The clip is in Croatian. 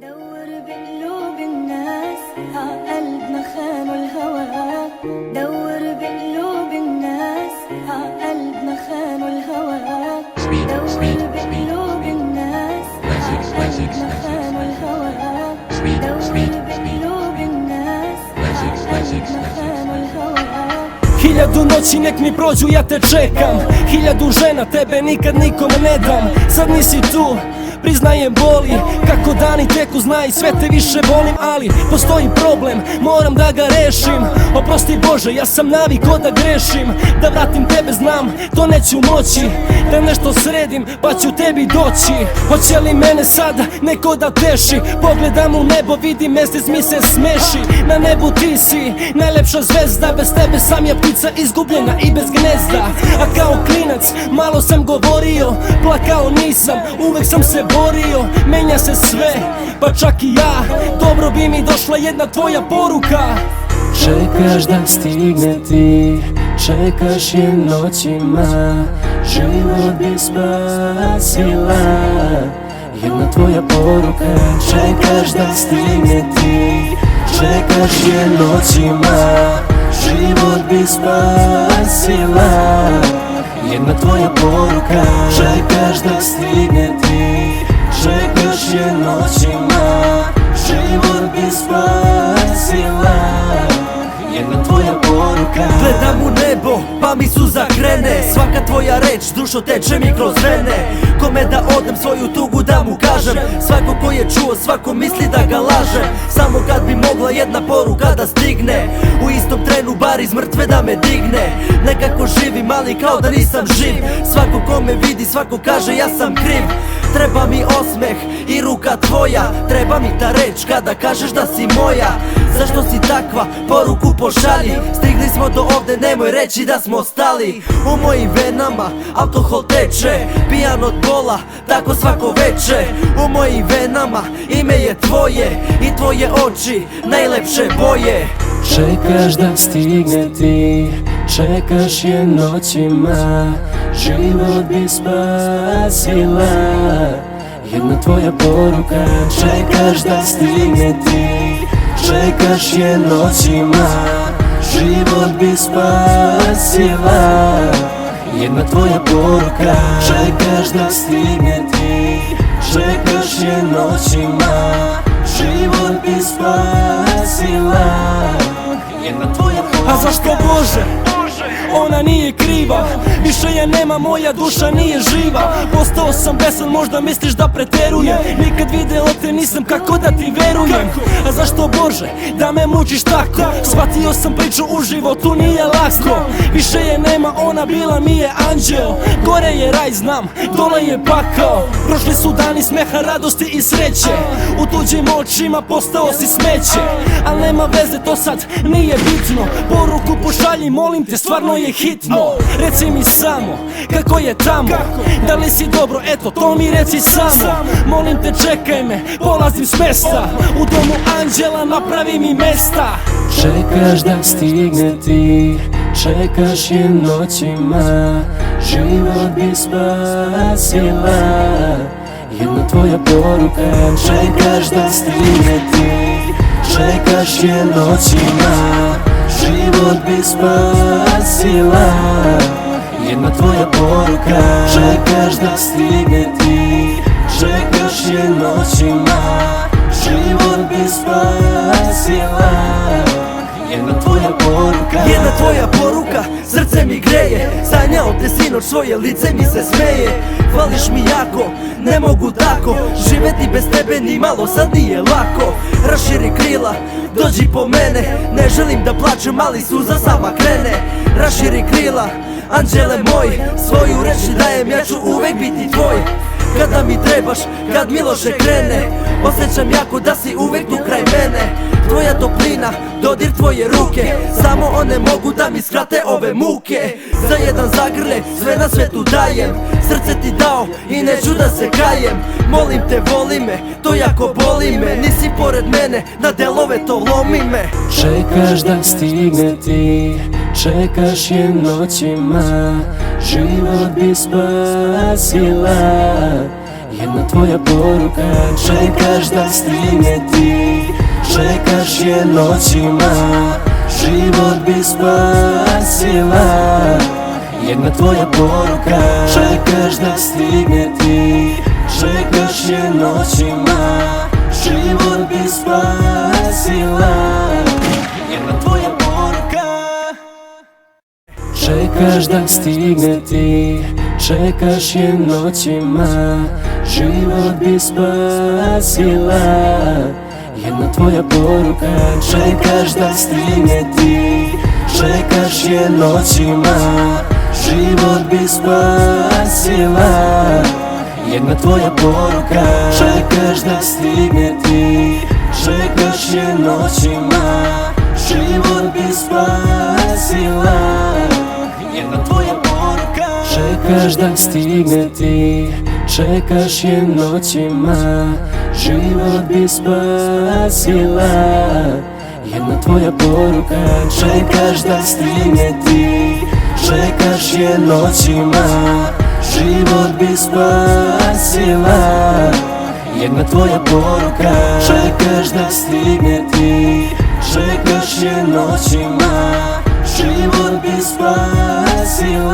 دور بقلوب الناس عقلبنا خانوا الهوى. دور بقلوب الناس عقلبنا خانوا الهوى. دور بقلوب الناس عقلبنا خانوا الهوى. دور بقلوب الناس عقلبنا خانوا الهوى. Hiljadu noći nek mi prođu, ja te čekam. Hiljadu žena, tebe nikad nikom ne dam. Sad nisi tu, priznajem boli. Kako dani teku, znaj, sve te više volim. Ali postoji problem, moram da ga rešim. Oprosti Bože, ja sam naviko da grešim. Da vratim tebe znam, to neću moći. Da nešto sredim, pa ću tebi doći. Hoće li mene sada neko da teši? Pogledam u nebo, vidim mesec mi se smeši. Na nebu ti si, najlepša zvezda. Bez tebe sam ja ptica izgubljena i bez gnezda. A kao klinac, malo sam govorio. Plakao nisam, uvek sam se borio. Menja se sve, pa čak i ja. Dobro bi mi došla jedna tvoja poruka. Čekaš da stigne ti, čekaš je noćima. Život bi spasila jedna tvoja poruka. Čekaš da stigne ti, čekaš je noćima. Život bi spasila jedna tvoja poruka. Čekaš da stigne ti, čekaš je noćima. Život bi spasila jedna tvoja poruka. Gledam u nebo, pa mi suza krene. Svaka tvoja reč, dušo teče mi kroz vene. Kome da odem svoju tugu da mu kažem. Svako ko je čuo, svako misli da ga laže. Samo kad bi mogla jedna poruka da stigne, u istom trenu bar iz mrtve da me digne. Nekako živim, ali kao da nisam živ. Svako ko me vidi, svako kaže ja sam kriv. Treba mi osmeh i ruka tvoja. Treba mi ta reč kada kažeš da si moja. Zašto si takva, poruku pošalji. Stigli smo do ovde, nemoj reći da smo stali. U mojim venama alkohol teče, pijan od bola, tako svako veče. U mojim venama ime je tvoje i tvoje oči najlepše boje. Čekaš da stigne ti, čekaš je noćima. Život bi spasila jedna tvoja poruka. Čekaš da stigne ti, čekaš je noćima. Život bi spasila jedna tvoja poruka. Čekaš da stigne ti, čekaš je noćima. Život bi spasila jedna tvoja poruka. A zašto Bože? Ona nije kriva, više je nema, moja duša nije živa. Postao sam besan, možda misliš da preterujem. Nikad video te nisam, kako da ti verujem? A zašto Bože, da me mučiš tako? Shvatio sam priču u životu, nije lako. Više je nema, ona bila mi je anđeo. Gore je raj, znam, dole je pakao. Prošli su dani smeha, radosti i sreće. U tuđim očima postao si smeće. Al nema veze, to sad nije bitno. Poruku pošalji, molim te, stvarno je hitno. Reci mi samo, kako je tamo? Da li si dobro, eto to mi reci samo. Molim te čekaj me, polazim s mesta. U domu anđela napravi mi mesta. Čekaš da stigne ti, čekaš je noćima, život bi spasila jedna tvoja poruka. Čekaš da stigne ti, čekaš je noćima, život bi spasila jedna tvoja poruka. Čekaš da stigne ti, čekaš je noćima, život bi spasila jedna tvoja poruka. Jedna tvoja poruka, srce mi greje, sanjao te sinoć, svoje lice mi se smeje. Fališ mi jako, ne mogu tako, živeti bez tebe ni malo sad nije lako. Raširi krila, dođi po mene, ne želim da plačem, ali suza sama krene. Raširi krila, anđele moj, svoju reč ti dajem, ja ću uvek biti tvoj. Kada mi trebaš, kad mi loše krene, osjećam jako da si uvek tu kraj mene. Tvoja toplina, dodir tvoje ruke, samo one mogu da mi skrate ove muke. Za jedan zagrle, sve na svetu dajem, srce ti dao i neću da se kajem. Molim te, voli me, to jako boli me, nisi pored mene, na delove to lomi me. Čekaš da stigne ti, čekaš je noćima, život bi spasila jedna tvoja poruka. Čekaš da stigne ti, čekaš je noćima, život bi spasila jedna tvoja poruka. Čekaš da stigne ti, čekaš je noćima, život bi spasila jedna tvoja poruka. Čekaš da stigne ti, čekaš je noćima, život bi spasila jedna tvoja poruka. Čekaš da stigne ti, čekaš je noćima, život bi spasila jedna tvoja poruka. Čekaš da stigne ti, čekaš je noćima, život bi spasila jedna tvoja poruka. Čekaš da stigne ti, čekaš je noćima, život bi spasila jedna tvoja poruka. Čekaš da stigne ti, čekaš je noćima, život bi spasila jedna tvoja poruka. Čekaš da stigne ti, čekaš je noćima, život bi spasila